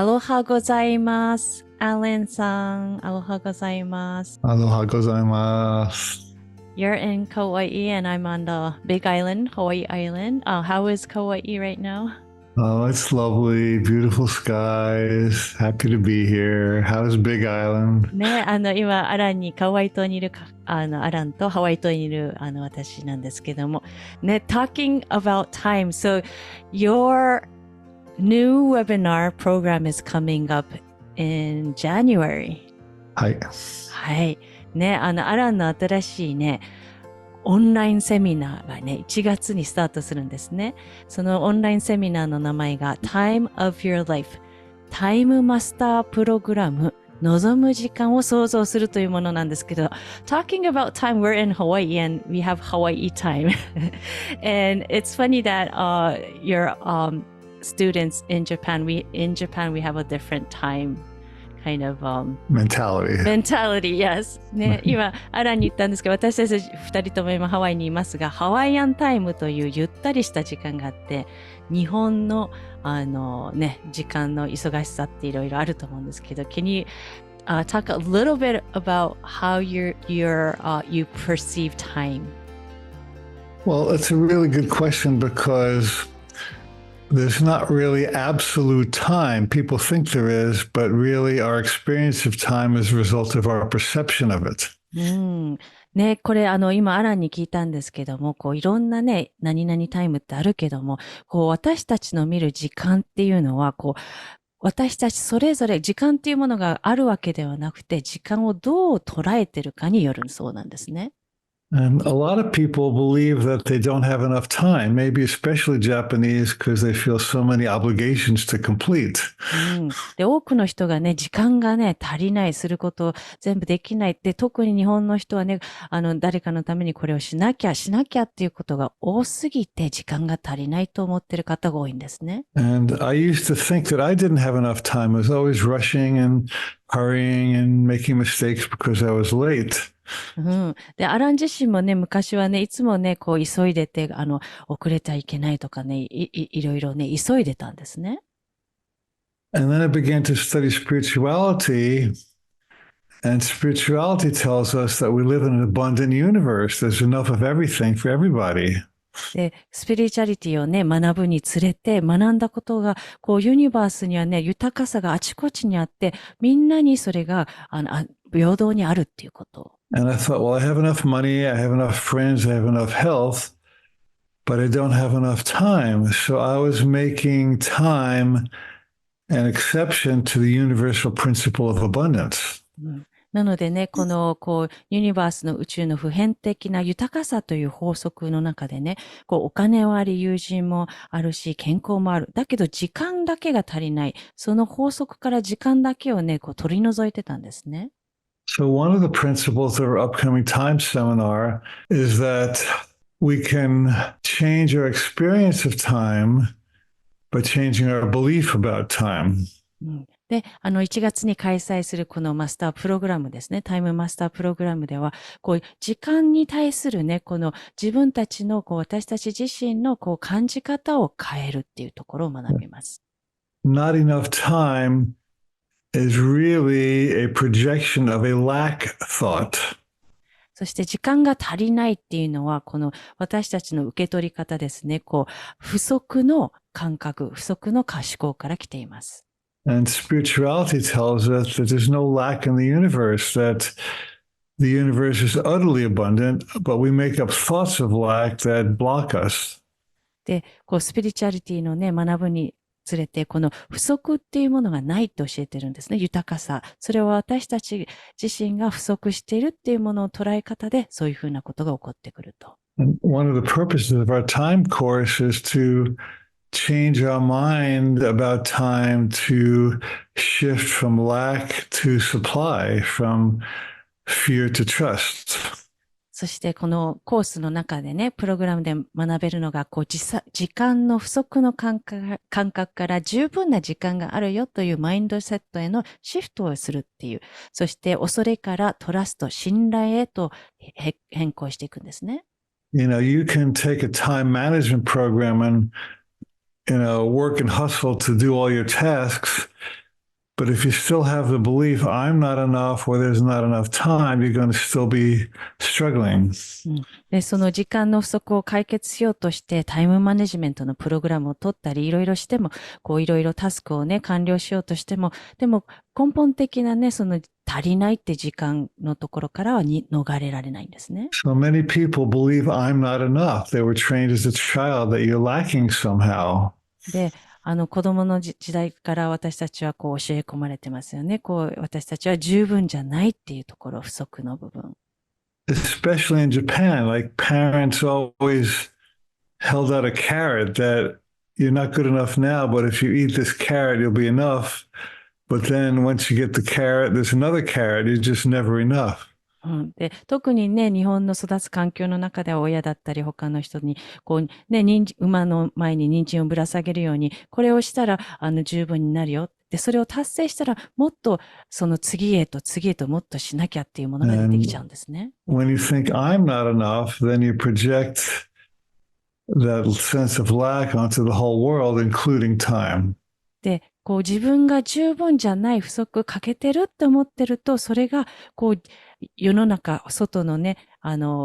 アロハございます。アレンさん、アロハございます。アロハございます。You're in Kauai and I'm on the big island, Hawaii Island. How is Kauai right now? Oh, it's lovely, beautiful skies. Happy to be here. How's Big Island? ね、今、アランに、ハワイ島にいるアランとハワイ島にいる、私なんですけども。ね、talking about time. So, your new webinar program is coming up in January. はい。はい。ね、アランの新しいね、オンラインセミナーがね、1月にスタートするんですね。そのオンラインセミナーの名前が Time of Your Life タイムマスタープログラム望む時間を創造するというものなんですけど Talking about time, we're in Hawaii and we have Hawaii time and it's funny that your students in Japan, we have a different time kind of mentality, yes ね、今アランに言ったんですけど私たち2人とも今ハワイにいますがハワイアンタイムというゆったりした時間があって日本のね時間の忙しさっていろいろあると思うんですけど Can you talk a little bit about how you perceive time? Well, it's a really good question because there's not really absolute time. People think there is, but really our experience of time is a result of our perception of it. ね、これ今アランに聞いたんですけども、こういろんなね、何々タイムってあるけども、こう私たちの見る時間っていうのは、こう私たちそれぞれ時間っていうものがあるわけではなくて、時間をどう捉えてるかによるそうなんですね。And a lot of people believe that they don't have enough time, maybe especially Japanese, because they feel so many obligations to complete. で、多くの人がね、時間がね、足りない、すること全部できないって、特に日本の人はね、誰かのためにこれをしなきゃっていうことが多すぎて、時間が足りないと思ってる方が多いんですね。And I used to think that I didn't have enough time. I was always rushing and hurrying and making mistakes because I was late. で、アラン自身もね、昔はね、いつもね、こう急いでて、遅れちゃいけないとかね、いろいろね、急いでたんですね。And then I began to study spirituality, and spirituality tells us that we live in an abundant universe. There's enough of everything for everybody. で、スピリチュアリティをね、学ぶにつれて学んだことが、こうユニバースにはね、豊かさがあちこちにあって、みんなにそれが、平等にあるっていうこと。And I thought, well, I have enough money, I have enough friends, I have enough health, but I don't have enough time. So I was making time an exception to the universal principle of abundance. なのでね、こう、ユニバースの宇宙の普遍的な豊かさという法則の中でね、こう、お金はあり、友人もあるし、健康もある。だけど、時間だけが足りない。その法則から時間だけをね、こう、取り除いてたんですね。So one of the principles of our upcoming time seminar is that we can change our experience of time by changing our belief about time. で、1月に開催するこのマスタープログラムですね、タイムマスタープログラムでは、こう、時間に対するね、この自分たちの、こう、私たち自身の、こう、感じ方を変えるっていうところを学びます。Not enough time is really a projection of a lack thought. そして時間が足りないっていうのは、この私たちの受け取り方ですね、こう、不足の感覚、不足の思考から来ています。And spirituality tells us that there's no lack in the universe, that the universe is utterly abundant, but we make up thoughts of lack that block us. で、こう、スピリチュアリティのね、学ぶにつれて、この不足っていうものがないと教えてるんですね。豊かさ。それは私たち自身が不足しているっていうものを捉え方で、そういうふうなことが起こってくると。And one of the purposes of our time course is to change our mind about time to shift from lack to supply, from fear to trust. そしてこのコースの中でね、プログラムで学べるのが、こう時間の不足の感覚から十分な時間があるよというマインドセットへのシフトをするっていう、そして恐れからトラスト、信頼へと変更していくんですね。You know, you can take a time management program and work and hustle to do all your tasks, But if you still have the belief, I'm not enough, or there's not enough time, you're going to still be struggling. で、その時間の不足を解決しようとして、タイムマネジメントのプログラムを取ったり、いろいろしても、いろいろタスクをね、完了しようとしても、でも根本的なね、その足りないって時間のところからは逃れられないんですね。So many people believe I'm not enough. They were trained as a child that you're lacking somehow. で、子供の時代から私たちは教え込まれてますよね。私たちは十分じゃないっていうところ、不足の部分。Especially in Japan, like parents always held out a carrot that you're not good enough now, but if you eat this carrot, you'll be enough. But then once you get the carrot, there's another carrot. You're just never enough. で、特にね、日本の育つ環境の中では親だったり他の人に、馬の前に人参をぶら下げるように、これをしたら、十分になるよ。で、それを達成したら、もっと、その次へともっとしなきゃっていうものが出てきちゃうんですね。When you think I'm not enough, then you project that sense of lack onto the whole world, including time. で、自分が十分じゃない不足欠けてるって思ってると、それが、世の中、外のね、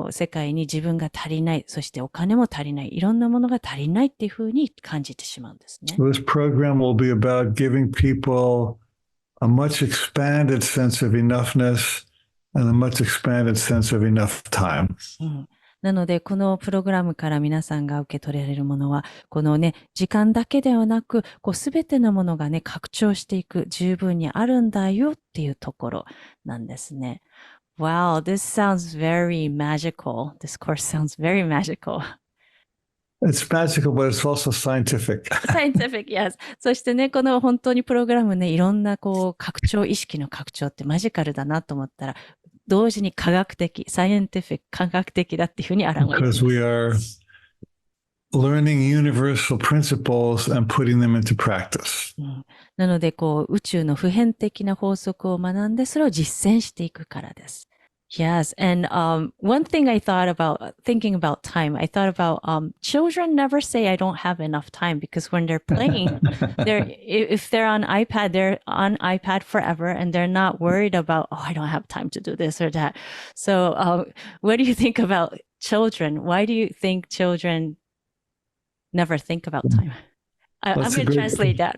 世界に自分が足りない、そしてお金も足りない、いろんなものが足りないっていうふうに感じてしまうんですね。So this program will be about giving people a much expanded sense of enoughness and a much expanded sense of enough time. なので、このプログラムから皆さんが受け取れるものは、このね、時間だけではなく、すべてのものがね、拡張していく、十分にあるんだよっていうところなんですね。Wow, this sounds very magical. This course sounds very magical. It's magical, but it's also scientific. Scientific, yes. そしてね、この本当にプログラムね、いろんな拡張、意識の拡張ってマジカルだなと思ったら、同時に科学的、scientific、科学的だっていうふうに表れています。Because we are learning universal principles and putting them into practice. なので、宇宙の普遍的な法則を学んで、それを実践していくからです。Yes, and one thing I thought about, thinking about time, I thought about children never say I don't have enough time because when they're playing, if they're on iPad, they're on iPad forever and they're not worried about, oh, I don't have time to do this or that. So what do you think about children? Why do you think children never think about time? I'm going to translate that.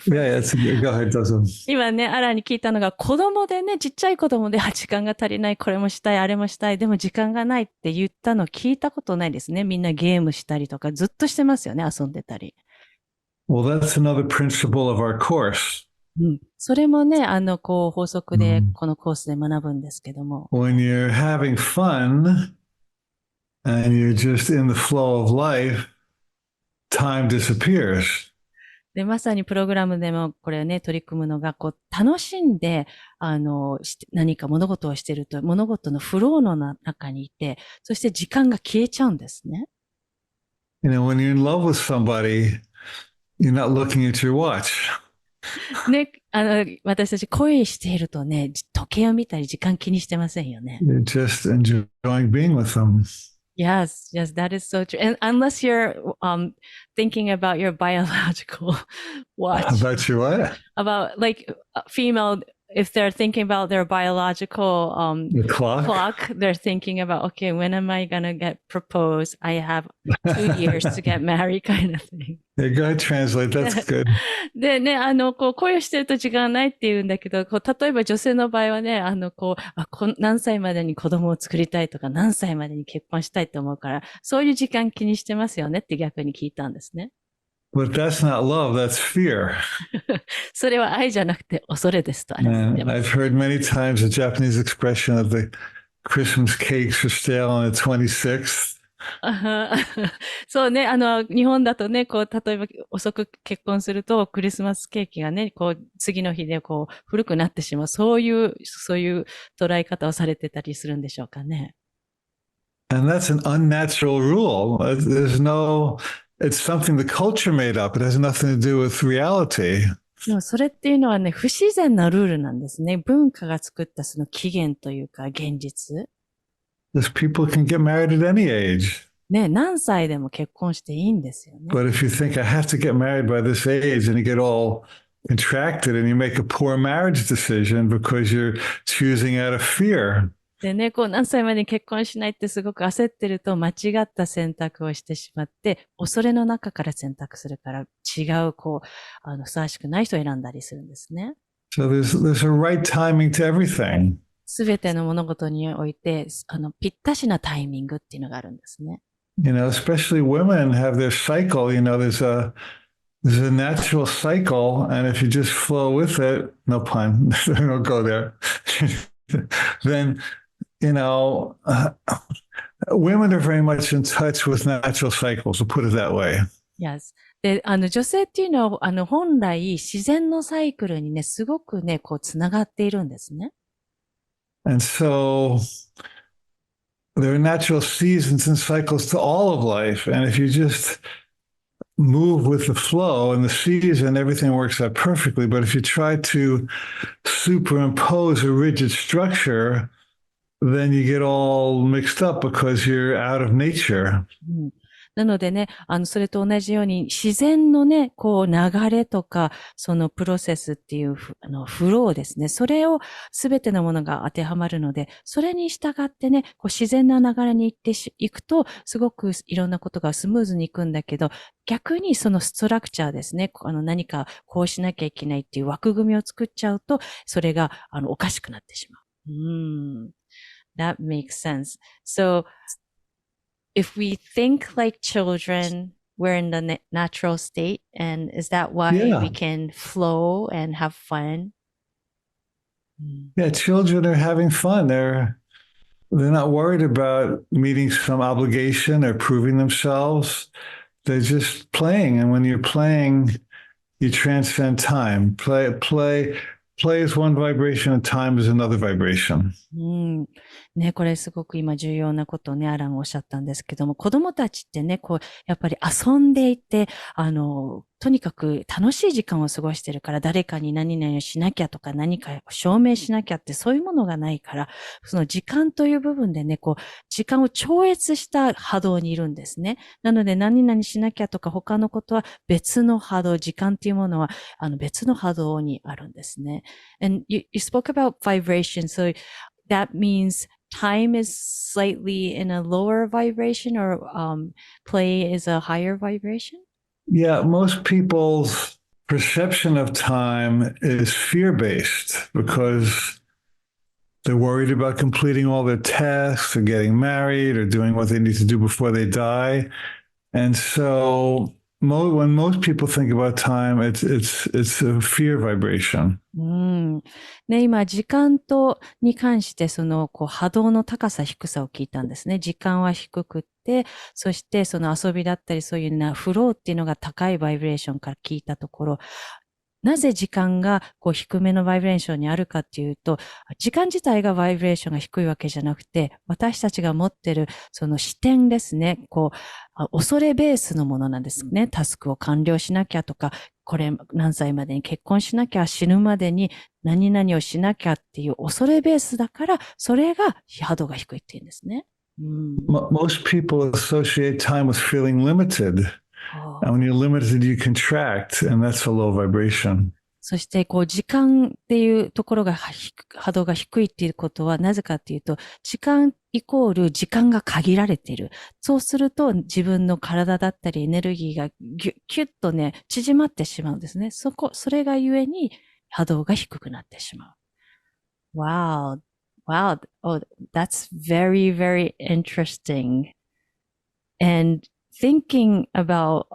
Yeah, go ahead, doesn't. 今ね、アラに聞いたのが、子供でね、ちっちゃい子供で、時間が足りない、これもしたい、あれもしたい、でも時間がないって言ったの聞いたことないですね。みんなゲームしたりとか、ずっとしてますよね、遊んでたり。Well, that's another principle of our course. それもね、法則で、このコースで学ぶんですけども。When you're having fun and you're just in the flow of life, time disappears. で、まさにプログラムでもこれね、取り組むのが、楽しんで、何か物事をしていると、物事のフローの中にいて、そして時間が消えちゃうんですね。You know, when you're in love with somebody, you're not looking at your watch. ね、私たち恋しているとね、時計を見たり時間気にしてませんよね。You're just enjoying being with them. Yes, that is so true. And unless you're thinking about your biological watch. About your what? About like female, if they're thinking about their biological The clock? they're thinking about, okay, when am I going to get proposed? I have 2 years to get married kind of thing. Yeah, go ahead, translate. That's good. でね、恋をしてると時間がないって言うんだけど、例えば女性の場合はね、何歳までに子供を作りたいとか、何歳までに結婚したいと思うから、そういう時間気にしてますよねって逆に聞いたんですね。But that's not love, that's fear. それは愛じゃなくて恐れですと。And I've heard many times the Japanese expression of the Christmas cakes are stale on the 26th. そうね、日本だとね、例えば遅く結婚するとクリスマスケーキがね、次の日で古くなってしまう。そういう捉え方をされてたりするんでしょうかね。And that's an unnatural rule. It's something the culture made up. It has nothing to do with reality. でもそれっていうのはね、不自然なルールなんですね。文化が作ったその起源というか現実。Because people can get married at any age. ね、何歳でも結婚していいんですよね。But if you think I have to get married by this age and you get all contracted and you make a poor marriage decision because you're choosing out of fear. でね、こう何歳までに結婚しないってすごく焦ってると間違った選択をしてしまって、恐れの中から選択するから違う、ふさわしくない人を選んだりするんですね。So there's a right timing to everything. すべての物事において、ぴったしなタイミングっていうのがあるんですね。Especially women have their cycle. There's a natural cycle, and if you just flow with it, no pun, don't go there, then, women are very much in touch with natural cycles, to put it that way. Yes. で、女性っていうのは、本来自然のサイクルにね、すごくね、つながっているんですね。And so there are natural seasons and cycles to all of life. And if you just move with the flow and the season, everything works out perfectly. But if you try to superimpose a rigid structure, then you get all mixed up because you're out of nature. なのでね、それと同じように、自然のね、流れとか、そのプロセスっていう、フローですね。それをすべてのものが当てはまるので、それに従ってね、自然な流れにいくと、すごくいろんなことがスムーズにいくんだけど、逆にそのストラクチャーですね。何かこうしなきゃいけないっていう枠組みを作っちゃうと、それが、おかしくなってしまう。That makes sense. So, if we think like children, we're in the natural state, and is that why we can flow and have fun? Yeah, children are having fun. They're not worried about meeting some obligation or proving themselves. They're just playing, and when you're playing, you transcend time. Play is one vibration and time is another vibration. ね、これすごく今重要なことをね、アランおっしゃったんですけども、子供たちってね、やっぱり遊んでいて、とにかく楽しい時間を過ごしてるから、誰かに何々をしなきゃとか何かを証明しなきゃってそういうものがないから、その時間という部分でね、時間を超越した波動にいるんですね。なので何々しなきゃとか他のことは別の波動、時間っていうものは別の波動にあるんですね。And you spoke about vibration, so that means time is slightly in a lower vibration or play is a higher vibration? Yeah, most people's perception of time is fear-based because they're worried about completing all their tasks or getting married or doing what they need to do before they die. And so when most people think about time, it's a fear vibration. ね、今、時間に関して、波動の高さ、低さを聞いたんですね。時間は低くって、そして、その遊びだったり、そういうフローっていうのが高いバイブレーションから聞いたところ、なぜ時間が低めのバイブレーションにあるかっていうと、時間自体がバイブレーションが低いわけじゃなくて、私たちが持ってるその視点ですね、恐れベースのものなんですね。タスクを完了しなきゃとか、これ何歳までに結婚しなきゃ、死ぬまでに何々をしなきゃっていう恐れベースだから、それが波動が低いっていうんですね。Most people associate time with feeling limited. And when you're limited, you contract, and that's a low vibration. そして、時間っていうところが波動が低いっていうことは、なぜかっていうと、時間イコール時間が限られている。そうすると、自分の体だったりエネルギーがキュッとね、縮まってしまうんですね。それがゆえに波動が低くなってしまう。Wow. Wow. Oh, that's very, very interesting. And thinking about,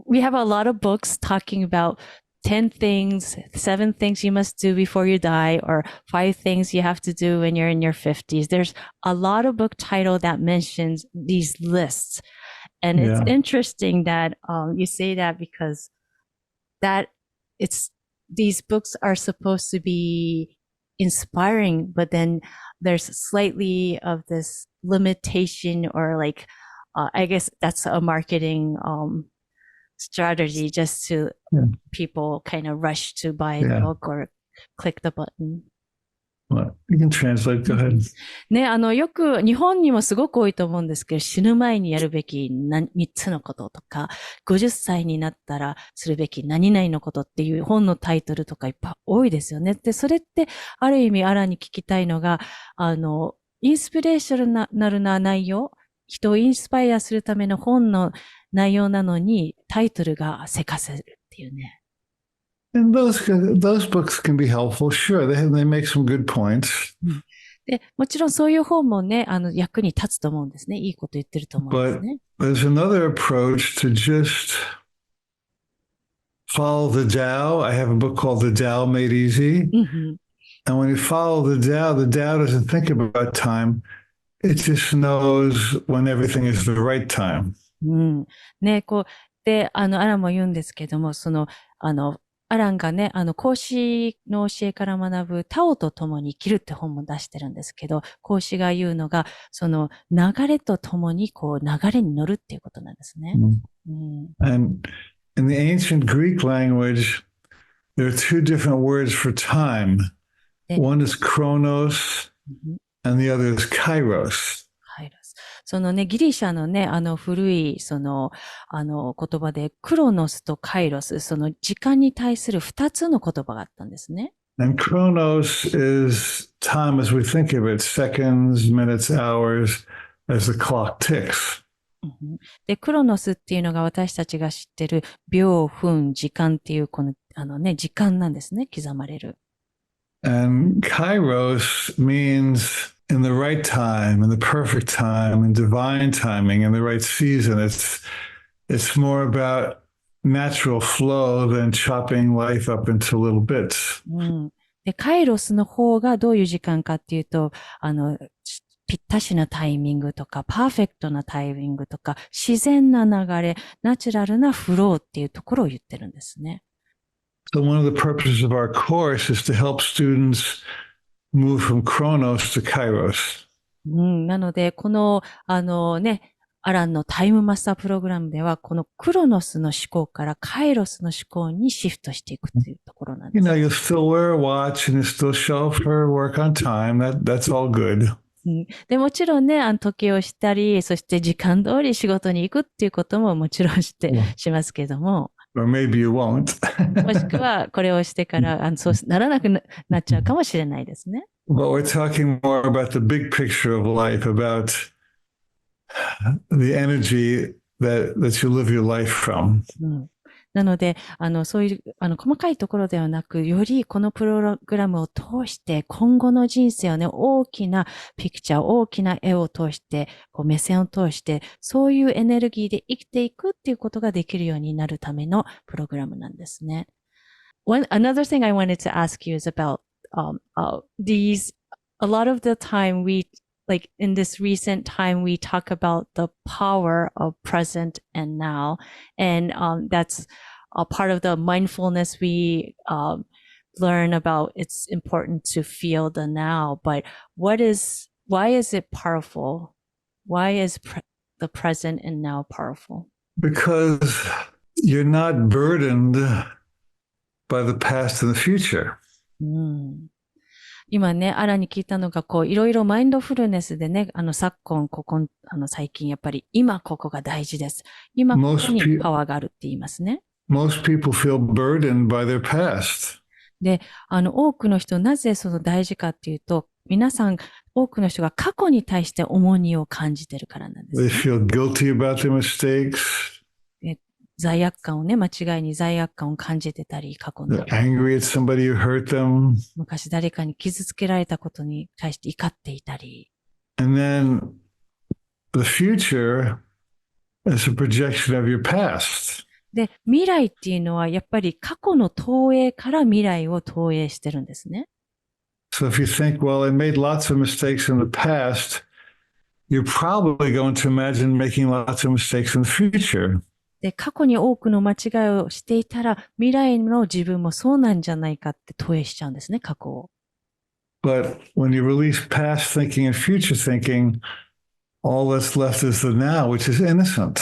we have a lot of books talking about 10 things, 7 things you must do before you die, or 5 things you have to do when you're in your 50s. There's a lot of book title that mentions these lists. And it's interesting that you say that because these books are supposed to be inspiring, but then there's slightly of this limitation or I guess that's a marketing strategy just to people kind of rush to buy the book or click the button. You can translate. Go ahead. ね、よく日本にもすごく多いと思うんですけど、死ぬ前にやるべき3つのこととか、50歳になったらするべき何々のことっていう本のタイトルとかいっぱい多いですよね。で、それってある意味アラに聞きたいのが、インスピレーショナルな内容、人をインスパイアするための本の内容なのにタイトルがせかせるっていうね。And those books can be helpful. Sure, they make some good points. で、もちろんそういう本もね、役に立つと思うんですね。いいこと言ってると思うんです But ね。there's another approach to just follow the Tao. I have a book called The Tao Made Easy. うんうん。And when you follow the Tao doesn't think about time. It just knows when everything is the right time. うん。ね、で、アランも言うんですけども、アランがね、孔子の教えから学ぶ、タオと共に生きるって本も出してるんですけど、孔子が言うのが、流れと共に、流れに乗るっていうことなんですね。うん。And in the ancient Greek language, there are two different words for time. One is chronos, and the other is kairos. そのね、ギリシャのね、古い、言葉で、クロノスとカイロス、その時間に対する2つの言葉があったんですね。And chronos is time as we think of it, seconds, minutes, hours, as the clock ticks. で、クロノスっていうのが私たちが知ってる秒、分、時間っていう、時間なんですね、刻まれる。And kairos means in the right time, in the perfect time, in divine timing, in the right season. It's more about natural flow than chopping life up into little bits. で、カイロスの方がどういう時間かっていうと、ぴったしなタイミングとか、パーフェクトなタイミングとか、自然な流れ、ナチュラルなフローっていうところを言ってるんですね。So one of the purposes of our course is to help students move from chronos to kairos. なので、アランのタイムマスタープログラムでは、このクロノスの思考からカイロスの思考にシフトしていくというところなんです。You still wear a watch and you still show up for work on time. That's all good. で、もちろんね、時計をしたり、そして時間通り仕事に行くっていうことももちろんしますけども。Or maybe you won't. もしくは、これをしてから、そうならなくなっちゃうかもしれないですね。But we're talking more about the big picture of life, about the energy that you live your life from. なので、そういう、細かいところではなく、よりこのプログラムを通して、今後の人生をね、大きなピクチャー、大きな絵を通して、目線を通して、そういうエネルギーで生きていくっていうことができるようになるためのプログラムなんですね。Another thing I wanted to ask you is about, a lot of the time like in this recent time, we talk about the power of present and now. And that's a part of the mindfulness we learn about. It's important to feel the now. But why is it powerful? Why is the present and now powerful? Because you're not burdened by the past and the future. 今ね、アラに聞いたのが、いろいろマインドフルネスでね、昨今、最近やっぱり、今ここが大事です。今ここにパワーがあるって言いますね。Most people feel burdened by their past. で、多くの人、なぜその大事かっていうと、皆さん、多くの人が過去に対して重荷を感じてるからなんです、ね。They feel guilty about their mistakes. 罪悪感をね、間違いに罪悪感を感じてたり、過去の。They're angry at somebody who hurt them. 昔誰かに傷つけられたことに対して怒っていたり。And then the future is a projection of your past. で、未来っていうのはやっぱり過去の投影から未来を投影してるんですね。So if you think, well, I made lots of mistakes in the past, you're probably going to imagine making lots of mistakes in the future. で、過去に多くの間違いをしていたら、未来の自分もそうなんじゃないかって投影しちゃうんですね、過去を。But when you release past thinking and future thinking, all that's left is the now, which is innocent.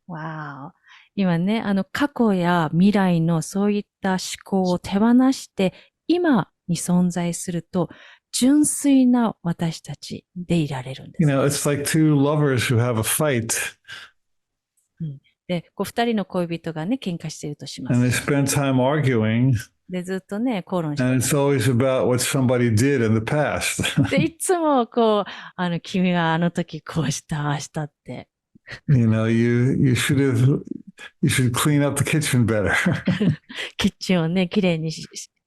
わー。今ね、過去や未来のそういった思考を手放して、今に存在すると、純粋な私たちでいられるんです。It's like two lovers who have a fight. で、二人の恋人がね、喧嘩しているとしま And they す。spend time arguing. で、ずっとね、口論して And it's always about what somebody did in the past. で、いつも君があの時こうした、ああしたって。you should clean up the kitchen better. キッチンをね、きれいに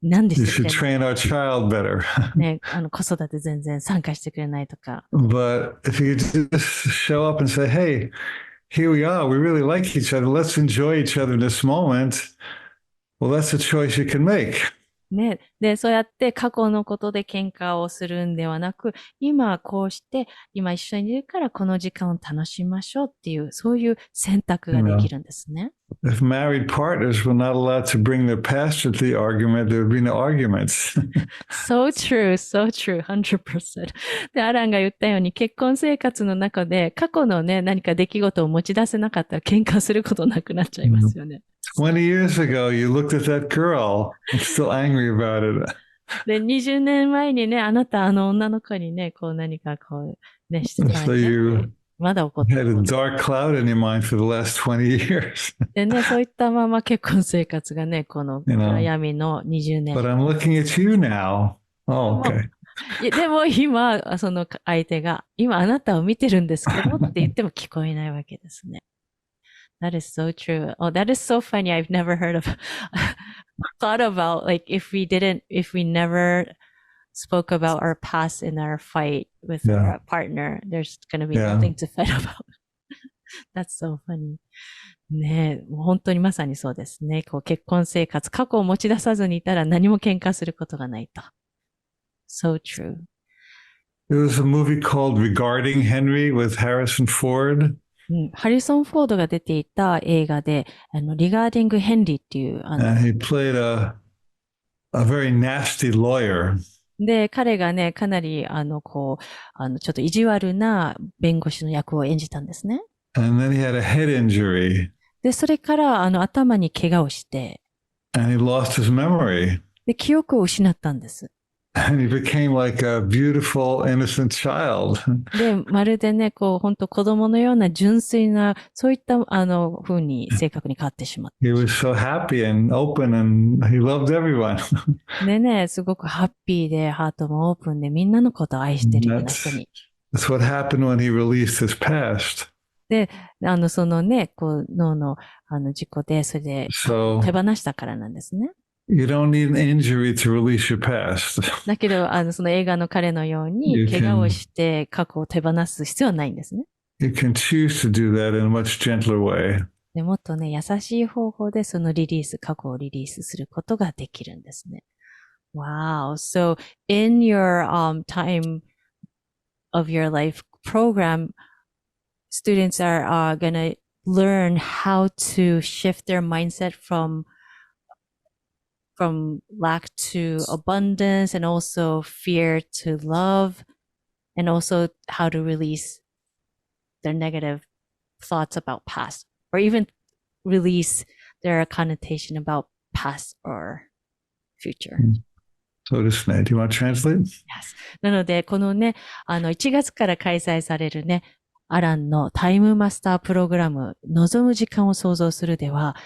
なんで You して should くれない train our child better. ね、子育て全然参加してくれないとか。But if you just show up and say, hey, here we are, we really like each other, let's enjoy each other in this moment, well, that's a choice you can make. ね。で、そうやって過去のことで喧嘩をするんではなく、今こうして、今一緒にいるからこの時間を楽しみましょうっていう、そういう選択ができるんですね。If married partners were not allowed to bring their past into the argument, there would be no arguments. So true, so true, 100%. で、アランが言ったように結婚生活の中で過去のね、何か出来事を持ち出せなかったら喧嘩することなくなっちゃいますよね。20 years ago, you looked at that girl and still angry about it. で、20年前にね、あなた女の子にね、何かね、してた So ね。you まだ怒って had る。 a dark cloud in your mind for the last 20 years. でね、そういったまま結婚生活がね、この暗闇の20年。But I'm looking at you now. Oh, okay. いやでも今、その相手が、今あなたを見てるんですけどって言っても聞こえないわけですね。That is so true. Oh, that is so funny. I've never heard of, thought about, like, if we never spoke about our past in our fight with our partner, there's going to be nothing to fight about. That's so funny. ねえ、本当にまさにそうですね。結婚生活、過去を持ち出さずにいたら何も喧嘩することがないと。So true. There was a movie called Regarding Henry with Harrison Ford. ハリソン・フォードが出ていた映画で、リガーディング・ヘンリーっていう、he played a very nasty lawyer. で、彼がね、かなり、ちょっと意地悪な弁護士の役を演じたんですね。And then he had a head injury. で、それから、頭に怪我をして、And he lost his memory. で、記憶を失ったんです。And he became like a beautiful, innocent child. で、まるでね、本当子供のような純粋な、そういった、風に性格に変わってしまった。He was so happy and open and he loved everyone. でね、すごくハッピーで、ハートもオープンで、みんなのことを愛してるような人に。That's what happened when he released his past. で、そのね、脳の、事故で、それで、手放したからなんですね。You don't need an injury to release your past. だけど、その映画の彼のように、怪我をして過去を手放す必要はないんですね。You can choose to do that in a much gentler way. でもっとね、優しい方法でその過去をリリースすることができるんですね。Wow. So, in your time of your life program, students are gonna learn how to shift their mindset from lack to abundance and also fear to love and also how to release their negative thoughts about past or even release their connotation about past or future. そうですね。Do you want to translate? Yes. なので、このね、1月から開催されるね、アランのタイムマスタープログラム、望む時間を創造するでは、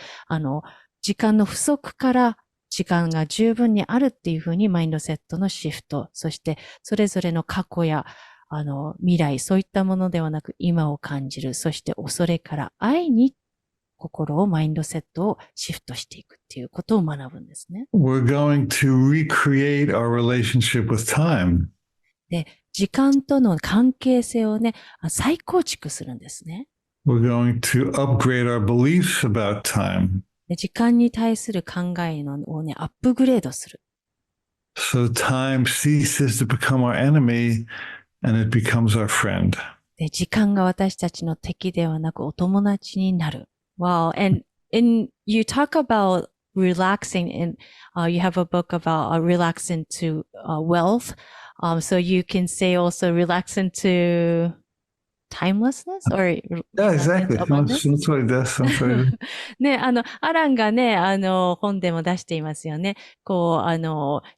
時間の不足から時間が十分にあるっていうふうにマインドセットのシフト、そしてそれぞれの過去や未来、そういったものではなく今を感じる、そして恐れから愛に心をマインドセットをシフトしていくっていうことを学ぶんですね。We're going to recreate our relationship with time. で、時間との関係性をね、再構築するんですね。We're going to upgrade our beliefs about time. で、時間に対する考えをね、アップグレードする。So time ceases to become our enemy and it becomes our friend. で、時間が私たちの敵ではなくお友達になる。Wow. And you talk about relaxing and you have a book about relaxing to wealth. So you can say also relax into timelessness or Yeah, exactly. abundance? その通りです。その通りです。ね、アランがね、本でも出していますよね。こう、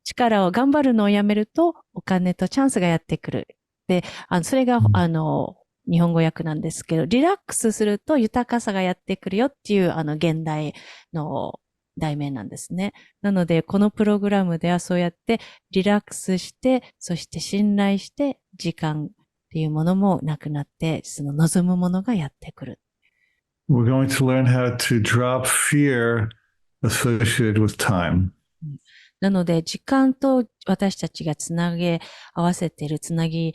力を頑張るのをやめると、お金とチャンスがやってくる。で、それが、日本語訳なんですけど、リラックスすると豊かさがやってくるよっていう、現代の題名なんですね。なので、このプログラムではそうやってリラックスして、そして信頼して、時間っていうものもなくなって、その望むものがやってくる。We're going to learn how to drop fear associated with time. なので、時間と私たちが合わせている、つなげ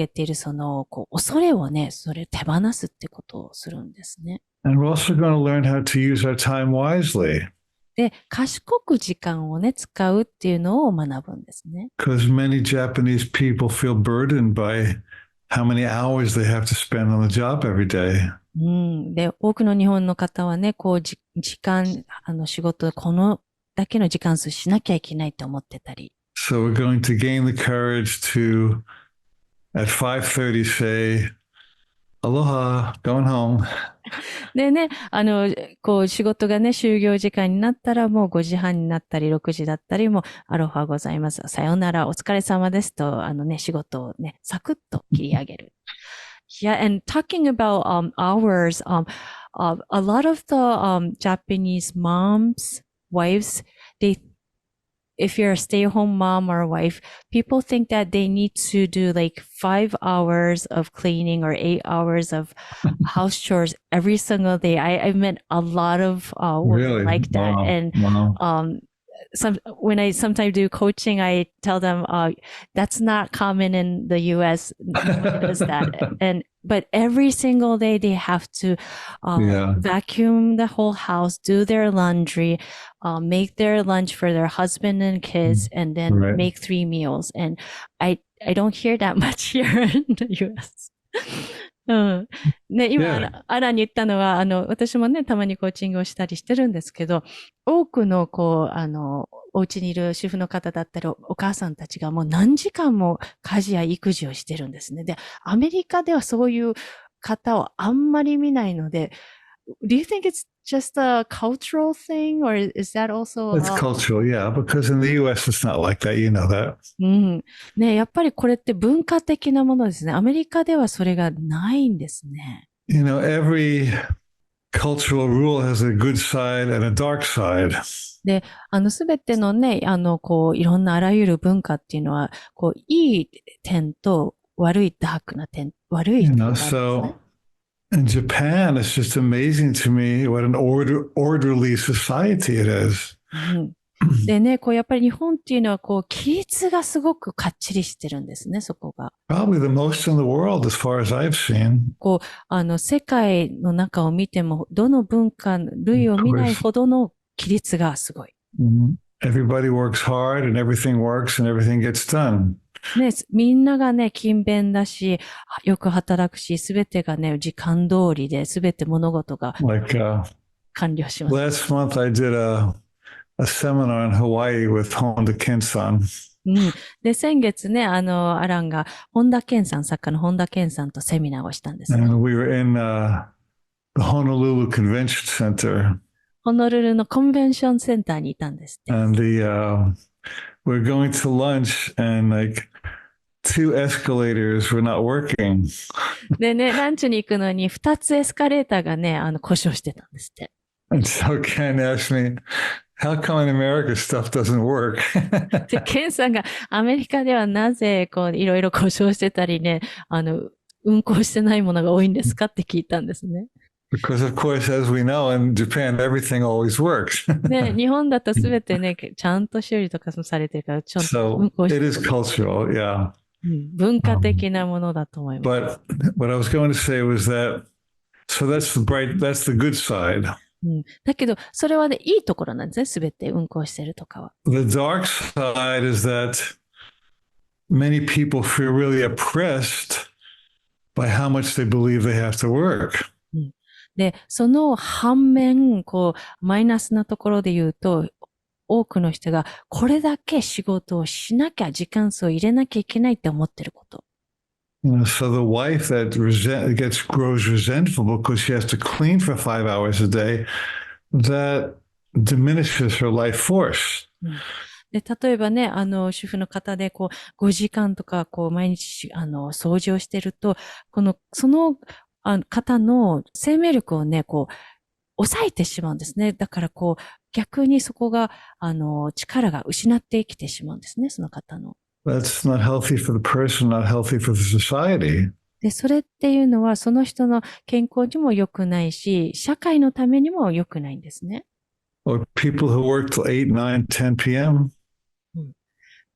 ている、恐れをね、手放すってことをするんですね。And we're also going to learn how to use our time wisely. で、賢く時間をね、使うっていうのを学ぶんですね。Because many Japanese people feel burdened by how many hours they have to spend on the job every day. で、多くの日本の方はね、時間、仕事、このだけの時間数しなきゃいけないと思ってたり。So we're going to gain the courage to, at 5:30, say, Aloha, going home. でね、仕事がね、就業時間になったらもう5時半になったり、6時だったりも、アロハございます。さようなら、お疲れ様ですと、仕事をね、サクッと切り上げる。Yeah, and talking about hours, a lot of the Japanese moms, wives, if you're a stay-at-home mom or wife, people think that they need to do like 5 hours of cleaning or 8 hours of house chores every single day. I've met a lot of women like that. Wow. And Wow. when I sometimes do coaching, I tell them that's not common in the US. Nobody does that. But every single day they have to vacuum the whole house, do their laundry, make their lunch for their husband and kids, and then make 3 meals. And I don't hear that much here in the US. ね、今、アラに言ったのは、私もね、たまにコーチングをしたりしてるんですけど、多くの、お家にいる主婦の方だったり、お母さんたちがもう何時間も家事や育児をしてるんですね。で、アメリカではそういう方をあんまり見ないので、Do you think it's just a cultural thing, or is that also? It's cultural, yeah, because in the US it's not like that, you know that. ね、やっぱりこれって文化的なものですね。アメリカではそれがないんですね。You know, every cultural rule has a good side and a dark side. で、すべてのね、いろんなあらゆる文化っていうのは、いい点と悪いダークな点、悪い点があるんですね。So in Japan, it's just amazing to me what an orderly society it is. でね、やっぱり日本っていうのは、規律がすごくかっちりしてるんですね、そこが。Probably the most in the world as far as I've seen. 世界の中を見ても、どの文化、類を見ないほどの規律がすごい。Everybody works hard and everything works and everything gets done. ね、みんながね、勤勉だし、よく働くし、すべてがね、時間通りで、すべて物事が完了します。Last month I did a seminar in Hawaii with Honda Ken-san. で、先月ね、アランが、作家の本田健さんとセミナーをしたんです。And we were in the Honolulu Convention Center. ホノルルのコンベンションセンターにいたんですって。And we're going to lunch and like 2 escalators were not working. でね、ランチに行くのに2つエスカレーターがね、故障してたんですって。And so Ken asked me, how come in America stuff doesn't work? で、ケンさんがアメリカではなぜいろいろ故障してたりね、運行してないものが多いんですかって聞いたんですね。Because of course, as we know, in Japan, everything always works. ね、日本だとすべてね、ちゃんと修理とかされてるから、ちょっと運 So 行して it is cultural, yeah. 文化的なものだと思います。But what I was going to say was that, so that's the good side. だけど、それはね、いいところなんですね、すべて運行してるとかは。The dark side is that many people feel really oppressed by how much they believe they have to work. で、その反面、マイナスなところで言うと、多くの人がこれだけ仕事をしなきゃ、時間数を入れなきゃいけないって思ってること。So the wife that grows resentful because she has to clean for 5 hours a day, that diminishes her life force. で、例えばね、主婦の方で、5時間とか、毎日、掃除をしてると、その、方の生命力をね、抑えてしまうんですね。だから、逆にそこが、力が失ってきてしまうんですね、その方の。That's not healthy for the person, not healthy for the society. で、それっていうのは、その人の健康にも良くないし、社会のためにも良くないんですね。Or people who work till 8, 9, 10 p.m.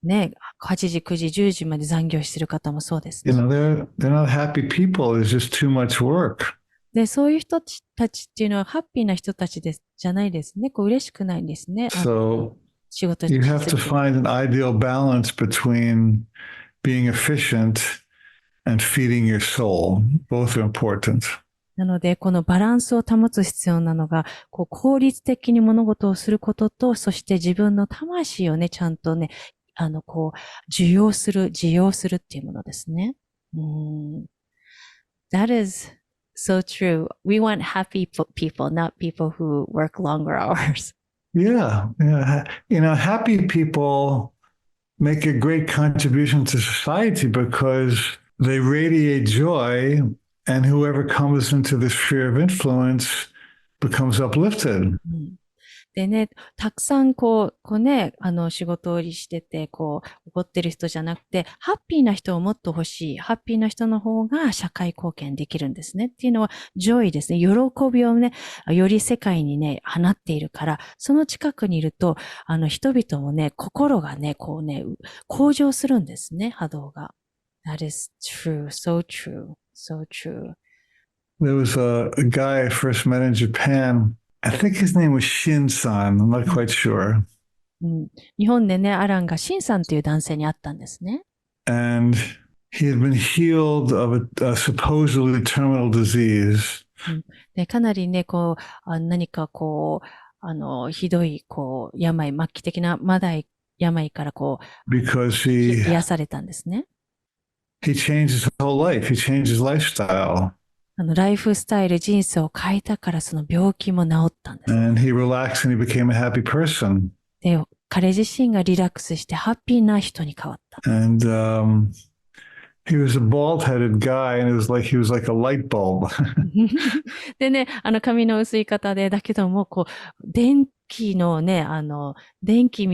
ね、8時、9時、10時まで残業してる方もそうですね。they're not happy people. It's just too much work. で、そういう人たちっていうのはハッピーな人たちじゃないですね。嬉しくないんですね。So 仕事 you have to find an ideal balance between being efficient and feeding your soul. Both are important. なので、このバランスを保つ必要なのが、効率的に物事をすることと、そして自分の魂をね、ちゃんとね、自用するっていうものですね。That is so true. We want happy people, not people who work longer hours. Yeah. Happy people make a great contribution to society because they radiate joy, and whoever comes into the sphere of influence becomes uplifted. でね、たくさん仕事をしてて、怒ってる人じゃなくて、ハッピーな人をもっと欲しい。ハッピーな人の方が社会貢献できるんですね。っていうのは、ジョイですね。喜びをね、より世界にね、放っているから、その近くにいると、人々もね、心がね、向上するんですね、波動が。That is true, so true, so true. There was a guy I first met in Japan.I think his name was Shin-san. I'm not quite sure. 日本でね、アランがシンさんという男性に会ったんですね。And he had been healed of a supposedly terminal disease. でかなりね、何かひどい、病、末期的な病からBecause 癒されたんですね。he changed his whole life. He changed his lifestyle. ライフスタイル、人生を変えたからその病気も治ったんです。And he relaxed and he became a happy person. で、彼自身がリラックスしてハッピーな人に変わった。And he was a bald-headed guy, and it was like he was like a light bulb. でね、髪の薄い方で、だけども、電気のね、電気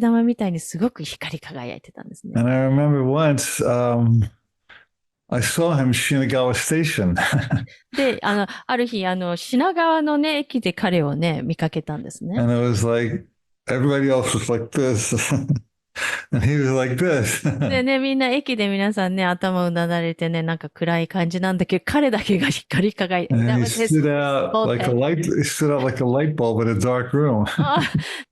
玉みたいにすごく光り輝いてたんですね。And I remember once,I saw him Shinagawa Station. で、ある日、品川のね、駅で彼をね、見かけたんですね。And it was like, everybody else was like this. And he was like this. でね、みんな駅で皆さんね、頭をうなだれてね、なんか暗い感じなんだけど、彼だけが光り輝いて、And he stood out like a light bulb in a dark room.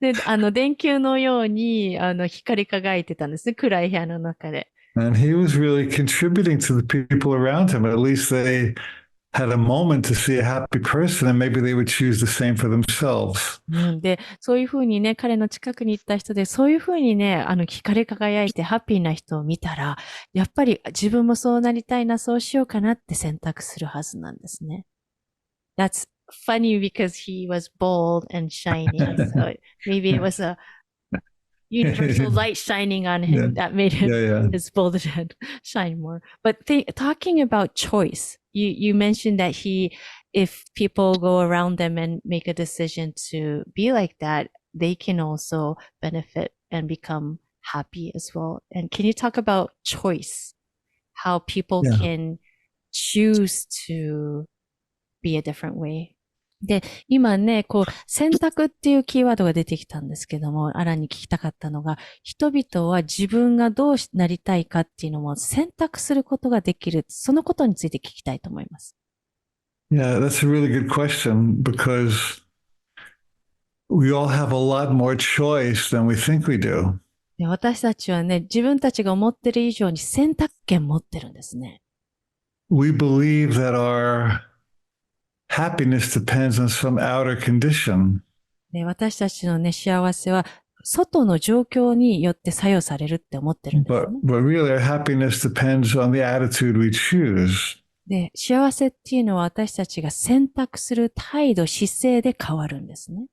で、電球のように、光り輝いてたんですね、暗い部屋の中で。And he was really contributing to the people around him. At least they had a moment to see a happy person, and maybe they would choose the same for themselves. で、そういうふうにね、彼の近くに行った人で、そういうふうにね、光り輝いてハッピーな人を見たら、やっぱり自分もそうなりたいな、そうしようかなって選択するはずなんですね。That's funny because he was bold and shiny. So maybe it was a universal light shining on him that made his bold head shine more. But talking about choice, you mentioned that if people go around them and make a decision to be like that, they can also benefit and become happy as well. And can you talk about choice? How people can choose to be a different way?で、今ね、選択っていうキーワードが出てきたんですけども、アランに聞きたかったのが、人々は自分がどうなりたいかっていうのも選択することができる。そのことについて聞きたいと思います。Yeah, that's a really good question because we all have a lot more choice than we think we do. で、私たちはね、自分たちが思ってる以上に選択権持ってるんですね。We believe that our happiness depends on some outer condition. で、私たちのね、幸せは外の状況によって作用されるって思ってるんですね。But really, our happiness depends on the attitude we choose. で、幸せっていうのは私たちが選択する態度、姿勢で変わるんですね。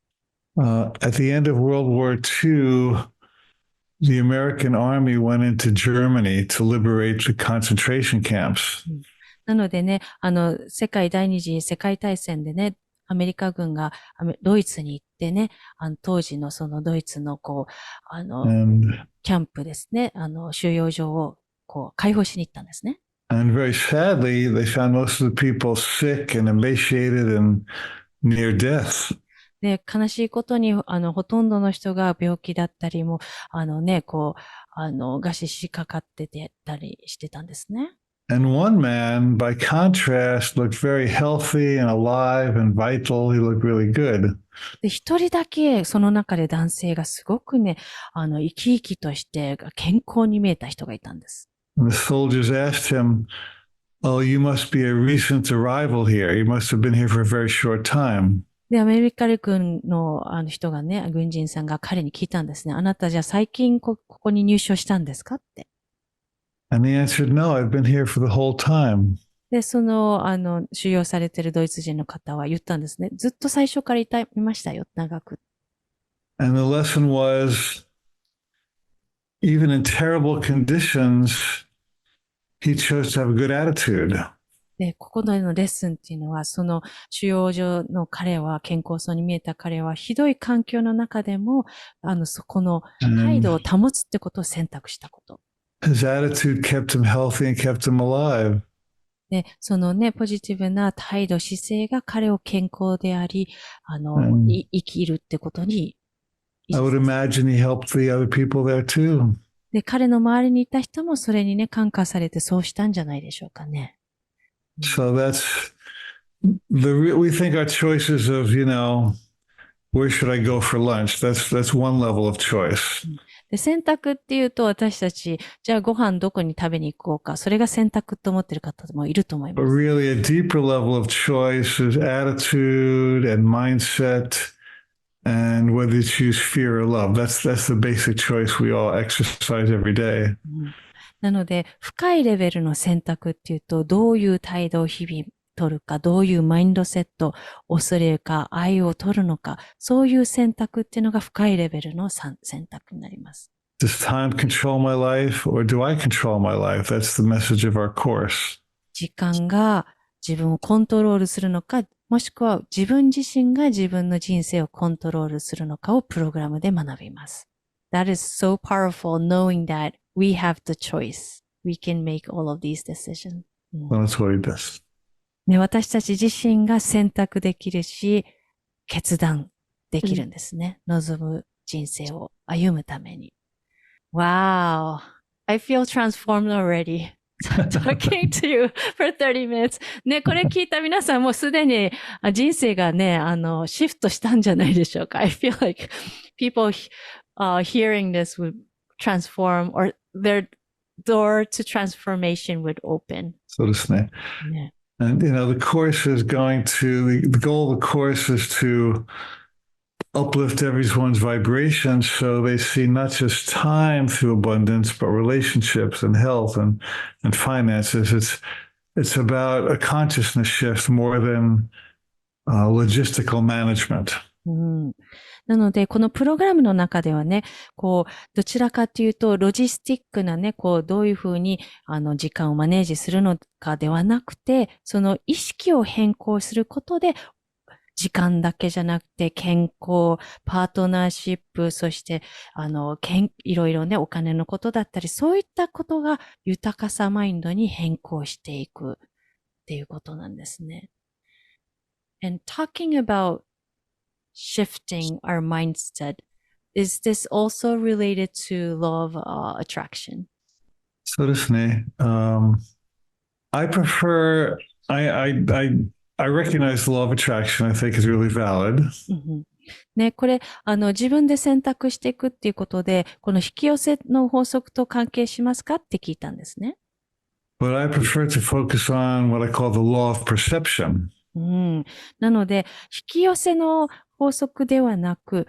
At the end of World War II, the American army went into Germany to liberate the concentration camps. なのでね、世界第二次世界大戦でね、アメリカ軍がドイツに行ってね、当時のそのドイツのAnd キャンプですね、収容所を解放しに行ったんですね。And very sadly, they found most of the people sick and emaciated and near death. で、悲しいことに、ほとんどの人が病気だったりも、餓死しかかってたりしてたんですね。And one man, by contrast, looked very healthy and alive and vital. He looked really good. で、一人だけ、その中で男性がすごくね、生き生きとして健康に見えた人がいたんです。And the soldiers asked him, "Oh, you must be a recent arrival here. You must have been here for a very short time." で、アメリカ軍の人がね、軍人さんが彼に聞いたんですね。あなたじゃあ最近ここに入所したんですかって。And he answered, "No, I've been here for the whole time." で、収容されているドイツ人の方は言ったんですね。ずっと最初からいましたよ、長く。And the lesson was, even in terrible conditions, he chose to have a good attitude. で、ここでのレッスンっていうのは、その収容所の彼は、健康そうに見えた彼は、ひどい環境の中でも、そこの態度を保つってことを選択したこと。His attitude kept him healthy and kept him alive. で、そのね、ポジティブな態度、姿勢が彼を健康であり、生きるってことに。I would imagine he helped the other people there too. で、彼の周りにいた人もそれにね、感化されてそうしたんじゃないでしょうかね。So we think our choices of, where should I go for lunch? That's one level of choice. で、選択っていうと私たち、じゃあご飯どこに食べに行こうか、それが選択と思ってる方もいると思いま But す。really, a deeper level of choice is attitude and mindset, and whether you choose fear or love. That's the basic choice we all exercise every day. なので、深いレベルの選択っていうと、どういう態度を日々取るか、どういうマインドセット、恐れか、愛を取るのか、そういう選択っていうのが深いレベルの選択になります。Does time control my life, or do I control my life? That's the message of our course. 時間が自分をコントロールするのか、もしくは自分自身が自分の人生をコントロールするのかをプログラムで学びます。That is so powerful, knowing that we have the choice. We can make all of these decisions. その通りです。ね、私たち自身が選択できるし、決断できるんですね。望む人生を歩むために。Wow! I feel transformed already. Talking to you for 30 minutes. ね、これ聞いた皆さんもうすでに人生がね、シフトしたんじゃないでしょうか。I feel like people hearing this would transform, or their door to transformation would open. そうですね。ね。And, the course is the goal of the course is to uplift everyone's vibrations so they see not just time through abundance, but relationships and health and finances. It's about a consciousness shift more than logistical management. なので、このプログラムの中ではね、どちらかというと、ロジスティックなね、どういうふうに、時間をマネージするのかではなくて、その意識を変更することで、時間だけじゃなくて、健康、パートナーシップ、そして、いろいろね、お金のことだったり、そういったことが豊かさマインドに変更していくっていうことなんですね。And talking about shifting our mindset, is this also related to law of attraction? そうですね。I recognize the law of attraction. I think is really valid. ね、これ、自分で選択していくっていうことで、この引き寄せの法則と関係しますかって聞いたんですね。But I prefer to focus on what I call the law of perception. なので、引き寄せの法則ではなく、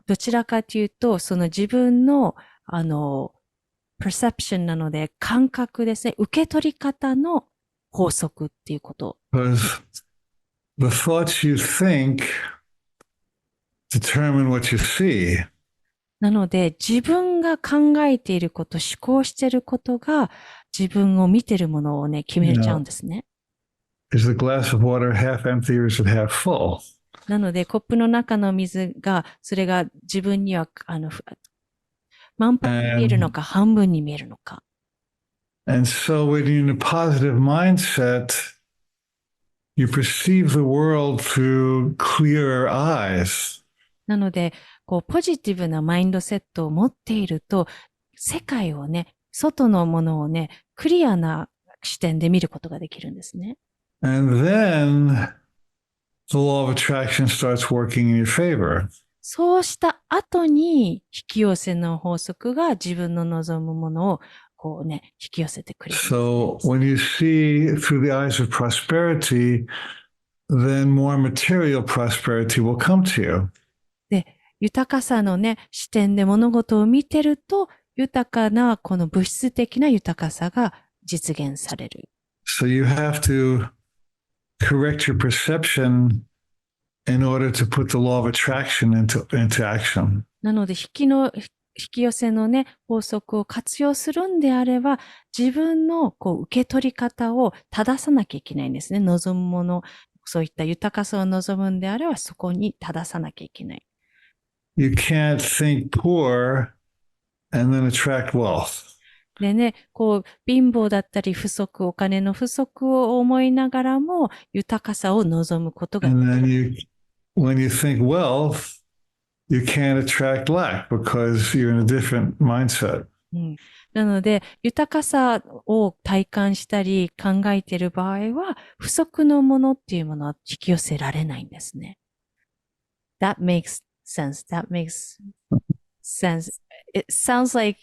どちらかというと、その自分の、perception なので、感覚ですね。受け取り方の法則っていうこと。Because the thoughts you think determine what you see. なので、自分が考えていること、思考していることが、自分を見ているものをね、決めちゃうんですね。Is the glass of water half empty or is it half full? なので、コップの中の水が、それが自分には、満杯に見えるのか、半分に見えるのか。And so when you're in a positive mindset, you perceive the world through clearer eyes. なので、こう、ポジティブなマインドセットを持っていると、世界をね、外のものをね、クリアな視点で見ることができるんですね。And then the law of attraction starts working in your favor. そうした後に、引き寄せの法則が自分の望むものを、こうね、引き寄せてくれるんですね。So when you see through the eyes of prosperity, then more material prosperity will come to you. で、豊かさのね、視点で物事を見てると、豊かな、この物質的な豊かさが実現される。So you have to correct your perception in order to put the law of attraction into action. なので、引き寄せのね、法則を活用するんであれば、自分のこう受け取り方を正さなきゃいけないんですね。望むもの、そういった豊かさを望むんであれば、そこに正さなきゃいけない。You can't think poor and then attract wealth. でね、こう、貧乏だったり不足、お金の不足を思いながらも、豊かさを望むことができ And る。 then when you think wealth, you can't attract lack because you're in a different mindset. なので、豊かさを体感したり考えている場合は、不足のものっていうものは引き寄せられないんですね。That makes sense. That makes sense. It sounds like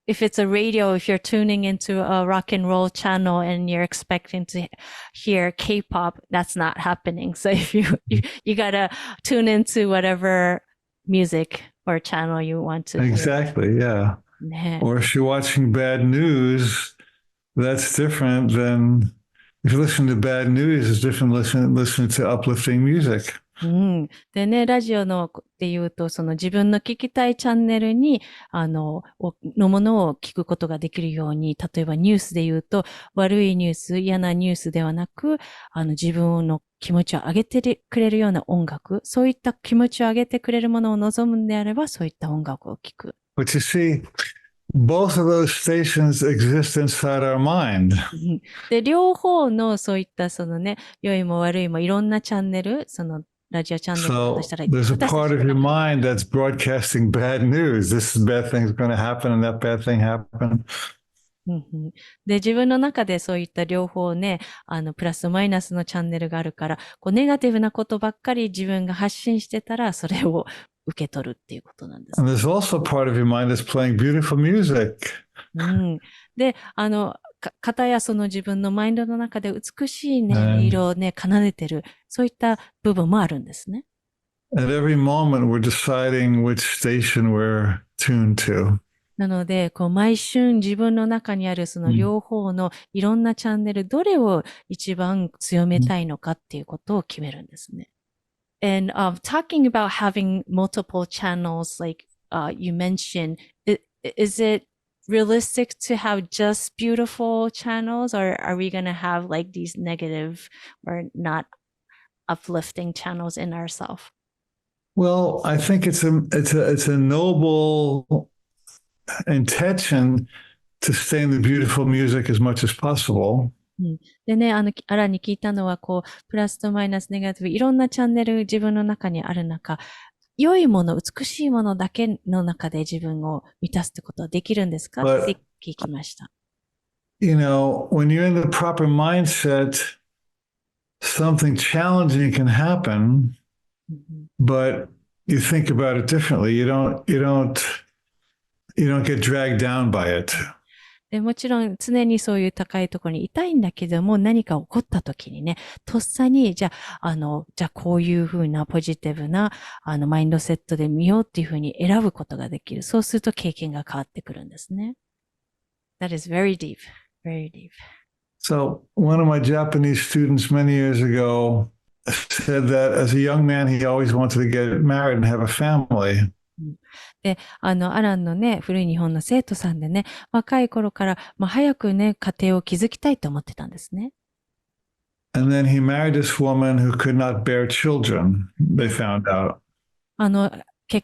if it's a radio, if you're tuning into a rock and roll channel and you're expecting to hear K-pop, that's not happening. So if you gotta tune into whatever music or channel you want to hear. Exactly, yeah. ね。 Or if you're watching bad news, that's different than if you listen to bad news, it's different listening to uplifting music. でね、ラジオのっていうと、その自分の聞きたいチャンネルに、のものを聞くことができるように、例えばニュースで言うと、悪いニュース、嫌なニュースではなく、自分の気持ちを上げてくれるような音楽、そういった気持ちを上げてくれるものを望むんであれば、そういった音楽を聞く。But you see, both of those stations exist inside our mind. で、両方のそういったそのね、良いも悪いもいろんなチャンネル、そのラジオチャンネルだと So したら、there's a 私たち part of の your 中 mind that's broadcasting bad news. This bad thing's going to happen and that bad thing happened. で、自分の中でそういった両方ね、プラスマイナスのチャンネルがあるから、こう、ネガティブなことばっかり自分が発信してたら、それを受け取るっていうことなんです。And there's also a part of your mind that's playing beautiful music. で、方やその自分のマインドの中で美しいね、音色をね、奏でてる、そういった部分もあるんですね。At every moment, we're deciding which station we're tuned to. なので、こう、毎春自分の中にあるその両方のいろんなチャンネル、どれを一番強めたいのかっていうことを決めるんですね。And talking about having multiple channels, like you mentioned, is it realistic to have just beautiful channels, or are we going to have like these negative or not uplifting channels in ourselves? Well, I think it's a noble intention to stay in the beautiful music as much as possible. でね、アラに聞いたのは、こう、プラスとマイナス、ネガティブ、いろんなチャンネル自分の中にある中、良いもの、美しいものだけの中で自分を満たすってことはできるんですかって聞きました。You know, when you're in the proper mindset, something challenging can happen, but you think about it differently. You don't get dragged down by it. で、もちろん常にそういう高いところにいたいんだけども、何か起こった時にね、とっさに、じゃあこういうふうなポジティブな、マインドセットで見ようっていうふうに選ぶことができる。そうすると経験が変わってくるんですね。That is very deep, very deep. So one of my Japanese students many years ago said that as a young man, he always wanted to get married and have a family. で、アランのね、古い日本の生徒さんでね、若い頃から、早くね、家庭を築きたいと思ってたんですね。And then he married this woman who could not bear children, they found out.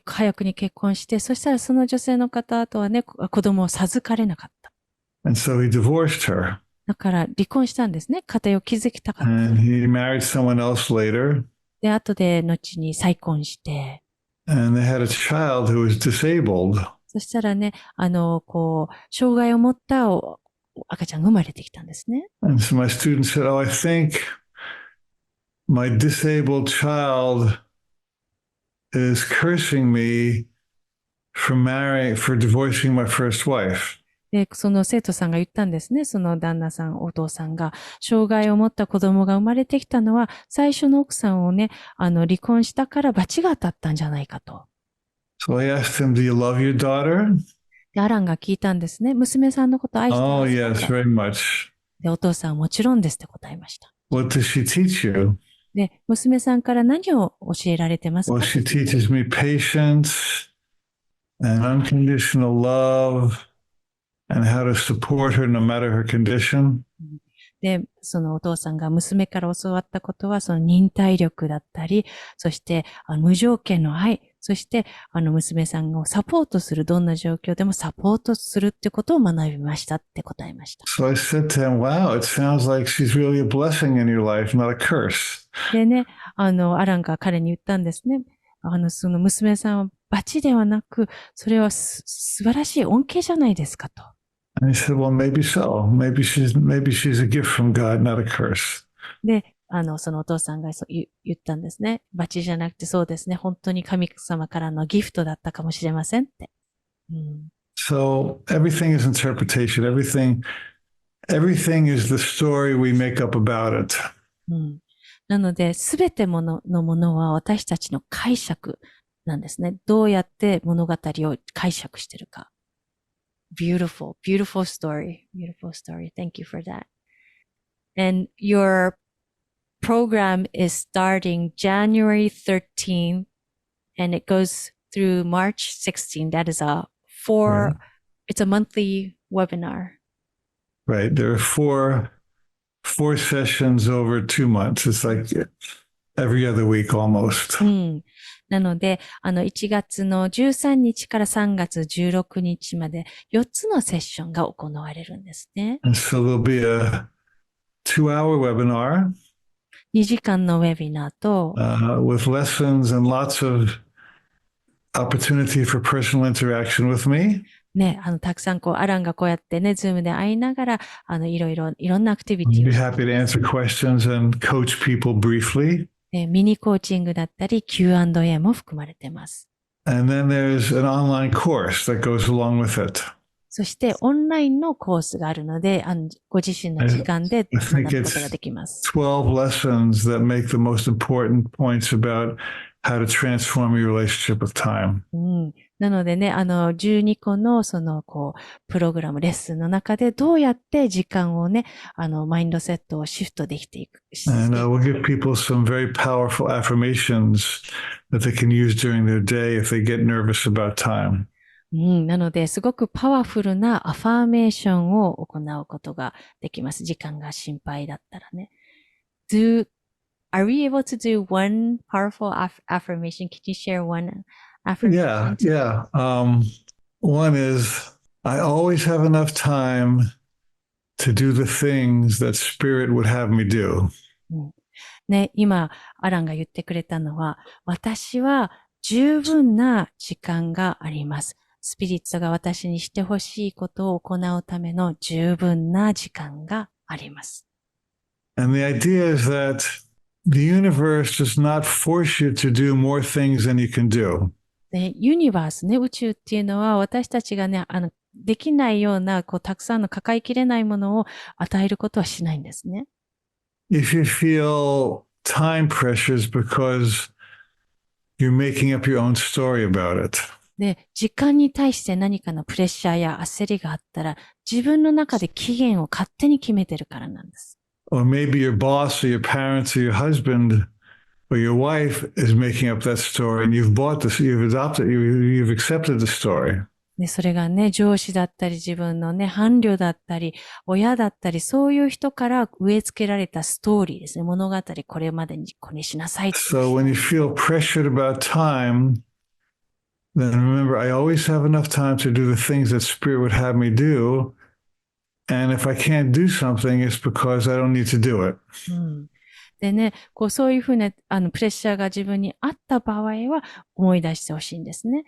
早くに結婚して、そしたらその女性の方とはね、子供を授かれなかった。And so he divorced her. だから離婚したんですね。家庭を築きたかった。And he married someone else later. で、後で後に再婚して。And they had a child who was disabled. そしたらね、障害を持った赤ちゃんが生まれてきたんですね。And so my student said, "Oh, I think my disabled child is cursing me for divorcing my first wife." で、その生徒さんが言ったんですね。その旦那さん、お父さんが、障害を持った子供が生まれてきたのは、最初の奥さんをね、離婚したから罰が当たったんじゃないかと。So I asked him, "Do you love your daughter?" で、アランが聞いたんですね。娘さんのこと愛してます Oh, か yes, って very much. で、お父さんはもちろんですって答えました。What does she teach you? で、娘さんから何を教えられてますか Well, she teaches me patience and unconditional love and how to support her no matter her condition. で、そのお父さんが娘から教わったことは、その忍耐力だったり、そして無条件の愛、そして娘さんをサポートする、どんな状況でもサポートするってことを学びましたって答えました。So I said to him, "Wow, it sounds like she's really a blessing in your life, not a curse." でね、アランが彼に言ったんですね。その娘さんは罰ではなく、それは素晴らしい恩恵じゃないですかと。And he said, "Well, maybe so. Maybe she's a gift from God, not a curse." で、そのお父さんが言ったんですね。罰じゃなくてそうですね。本当に神様からのギフトだったかもしれませんって。So everything is interpretation. Everything is the story we make up about it. なので、すべてのものは私たちの解釈なんですね。どうやって物語を解釈してるか。Beautiful, beautiful story. Beautiful story. Thank you for that. And your program is starting January 13th and it goes through March 16th. That is it's a monthly webinar. Right. There are four sessions over 2 months. It's like every other week almost. なので、1月の13日から3月16日まで4つのセッションが行われるんですね。And so there'll be a 2-hour webinar 2時間のウェビナーと、with lessons and lots of opportunity for personal interaction with me. ね、たくさんアランがこうやってね、ズームで会いながら、いろんなアクティビテ I'd ィ be を happy to answer questions and coach people briefly. ミニコーチングだったり Q&A も含まれています。And then there's an online course that goes along with it. そしてオンラインのコースがあるので、ご自身の時間で学ぶことができます。12 lessons that make the most important points about how to transform your relationship with time. なのでね、12個のプログラム、レッスンの中でどうやって時間をね、マインドセットをシフトできていく。And we'll give people some very powerful affirmations that they can use during their day if they get nervous about time. なので、すごくパワフルなアファーメーションを行うことができます。時間が心配だったらね。Are we able to do one powerful affirmation? Can you share one affirmation? Yeah. One is, I always have enough time to do the things that Spirit would have me do. ね、今、アランが言ってくれたのは、私は十分な時間があります。スピリッツが私にしてほしいことを行うための十分な時間があります。And the idea is that the universe does not force you to do more things than you can do. で、ユニバースね、宇宙っていうのは私たちがね、できないような、たくさんの抱えきれないものを与えることはしないんですね。If you feel time pressures because you're making up your own story about it. で、時間に対して何かのプレッシャーや焦りがあったら、自分の中で期限を勝手に決めてるからなんです。Or maybe your boss or your parents or your husband or your wife is making up that story and you've bought this, you've adopted, you've accepted the story. で、それがね、上司だったり、自分のね、伴侶だったり、親だったり、そういう人から植え付けられたストーリーですね。物語、これまでにこれしなさいって。So when you feel pressured about time, then remember, I always have enough time to do the things that Spirit would have me do. And if I can't do something, it's because I don't need to do it. でね、そういうふうな、プレッシャーが自分にあった場合は思い出してほしいんですね。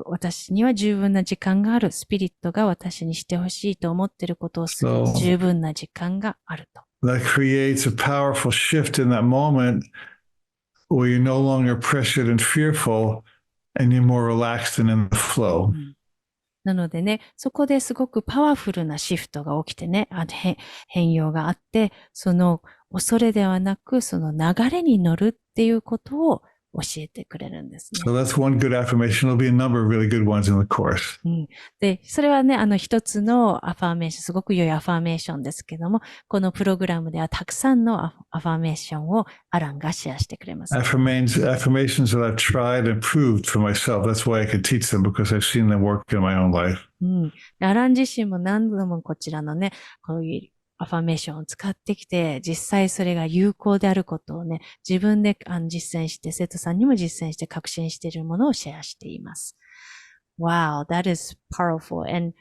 私には十分な時間がある。スピリットが私にしてほしいと思っていることをする十分な時間があると。That creates a powerful shift in that moment where you're no longer pressured and fearful and you're more relaxed and in the flow. なのでね、そこですごくパワフルなシフトが起きてね、変容があって、その恐れではなく、その流れに乗るっていうことを教えてくれるんですね。So that's one good affirmation. There'll be a number of really good ones in the course. で、それはね、一つのアファーメーション、すごく良いアファーメーションですけども、このプログラムではたくさんのアファーメーションをアランがシェアしてくれます。Affirmations that I've tried and proved for myself. That's why I can teach them because I've seen them work in my own life. アラン自身も何度もこちらのね、こういうアファメーションを使ってきて、実際それが有効であることをね、自分で実践して、生徒さんにも実践して確信しているものをシェアしています。Wow, that is powerful. And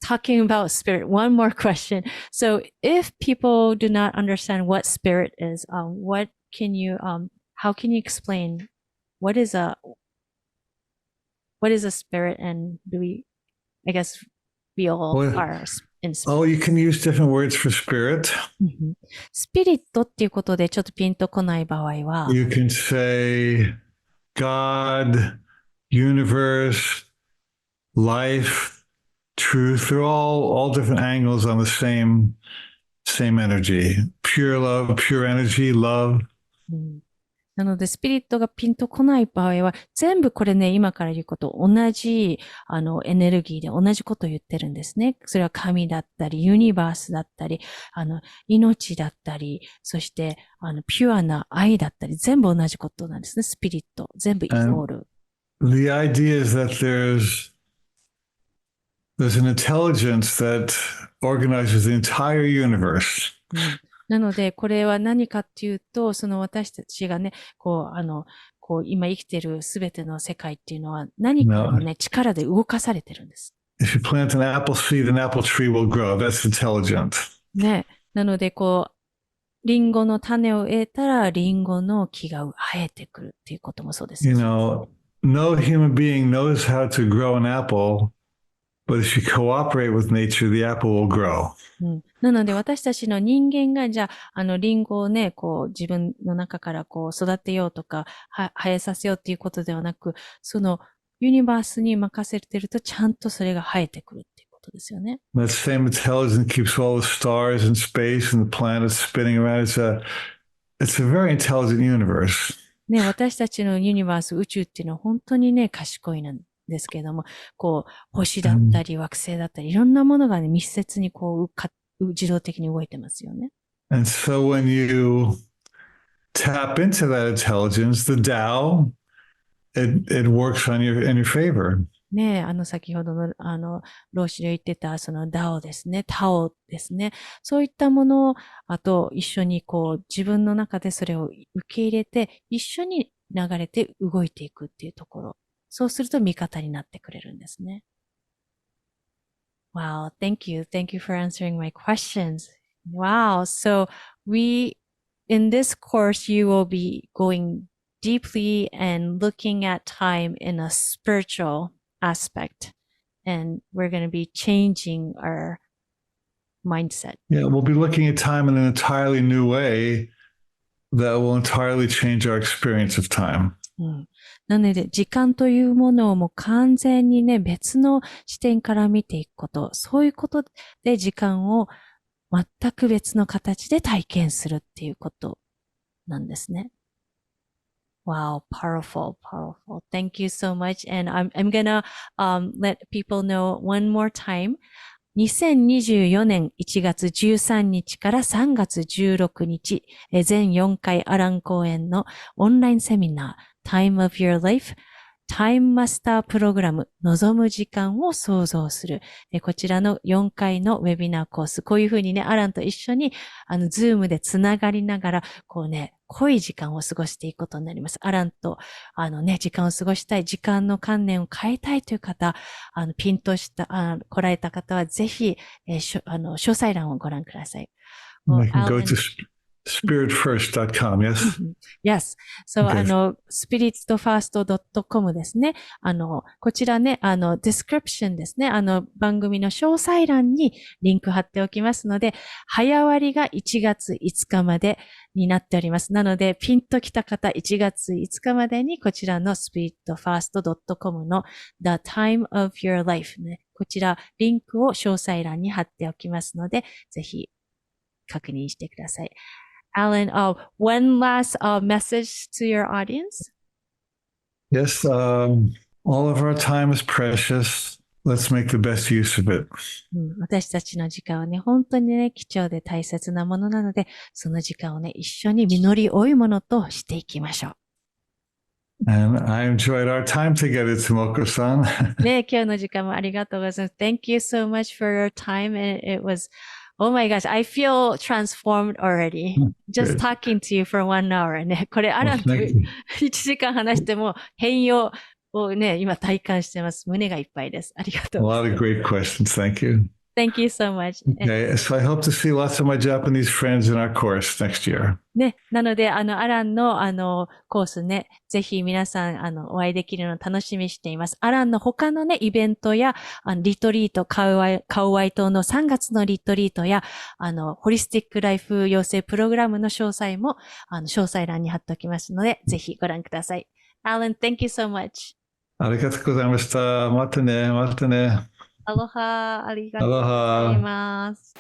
talking about spirit, one more question. So if people do not understand what spirit is, how can you explain what is a spirit, and I guess we all are in spirit. Oh, you can use different words for spirit. スピリットっていうことでちょっとピンとこない場合は、You can say God, universe, life, truth. They're all different angles on the same energy. Pure love, pure energy, love. なので、スピリットがピンとこない場合は、全部これね、今から言うこと、同じ、エネルギーで同じことを言ってるんですね。それは神だったり、ユニバースだったり、命だったり、そして、ピュアな愛だったり、全部同じことなんですね、スピリット。全部イコール。The idea is that there's an intelligence that organizes the entire universe. なので、これは何かっていうと、その私たちがね、今生きているすべての世界っていうのは何かのね、力で動かされてるんです。If you plant an apple seed, an apple tree will grow. That's intelligent. ね。なので、リンゴの種を得たら、リンゴの木が生えてくるっていうこともそうです。No human being knows how to grow an apple, but if you cooperate with nature, the apple will grow. なので私たちの人間がじゃあ、リンゴをね、自分の中から育てようとか、生えさせようっていうことではなく、そのユニバースに任せてるとちゃんとそれが生えてくるっていうことですよね。That same intelligence keeps all the stars in space and the planets spinning around. It's a very intelligent universe. ね、私たちのユニバース、宇宙っていうのは本当にね、賢いなんですけれども、星だったり惑星だったり、いろんなものがね、密接に自動的に動いてますよね。And so when you tap into that intelligence, the Tao, it works in your favor. ね先ほどの、老子で言ってた、そのダオですね、タオですね。そういったものを、あと一緒に自分の中でそれを受け入れて、一緒に流れて動いていくっていうところ。そうすると味方になってくれるんですね。Wow, thank you. Thank you for answering my questions. Wow. So in this course, you will be going deeply and looking at time in a spiritual aspect. And we're going to be changing our mindset. Yeah, we'll be looking at time in an entirely new way that will entirely change our experience of time. なので、時間というものをもう完全にね、別の視点から見ていくこと、そういうことで時間を全く別の形で体験するっていうことなんですね。Wow, powerful, powerful. Thank you so much. And I'm gonna let people know one more time. 2024年1月13日から3月16日、全4回アラン公演のオンラインセミナー、Time of Your Life、タイムマスタープログラム、望む時間を創造する。こちらの4回のウェビナーコース。こういうふうにね、アランと一緒に、ズームでつながりながら、こうね、濃い時間を過ごしていくことになります。アランと、時間を過ごしたい、時間の観念を変えたいという方、ピンと来られた方は、ぜひ、詳細欄をご覧ください。I can go to spiritfirst.com, yes? Yes. So, spiritfirst.com ですね。こちらね、description ですね。番組の詳細欄にリンク貼っておきますので、早割が1月5日までになっております。なので、ピンと来た方、1月5日までにこちらの spiritfirst.com の The Time of Your Life ね。こちら、リンクを詳細欄に貼っておきますので、ぜひ確認してください。Alan, one last message to your audience. Yes, all of our time is precious. Let's make the best use of it. 私たちの時間はね、本当にね、貴重で大切なものなので、その時間をね、一緒に実り多いものとしていきましょう。And I enjoyed our time together, Tomoko-san. ね、今日の時間もありがとうございます。Thank you so much for your time. And it was, oh my gosh, I feel transformed already. Just talking to you for 1 hour ね。これ、アランと1時間話しても変容をね、今体感してます。胸がいっぱいです。ありがとう。A lot of great questions. Thank you. Thank you so much. Okay, so I hope to see lots of my Japanese friends in our course next year. ね、なので、アランの、コースね、ぜひ皆さん、お会いできるのを楽しみにしています。アランの他のね、イベントや、リトリート、カウアイ島の3月のリトリートや、ホリスティックライフ養成プログラムの詳細も、詳細欄に貼っておきますので、ぜひご覧ください。Alan, thank you so much. ありがとうございました。またね、またね。アロハ、ありがとうございます。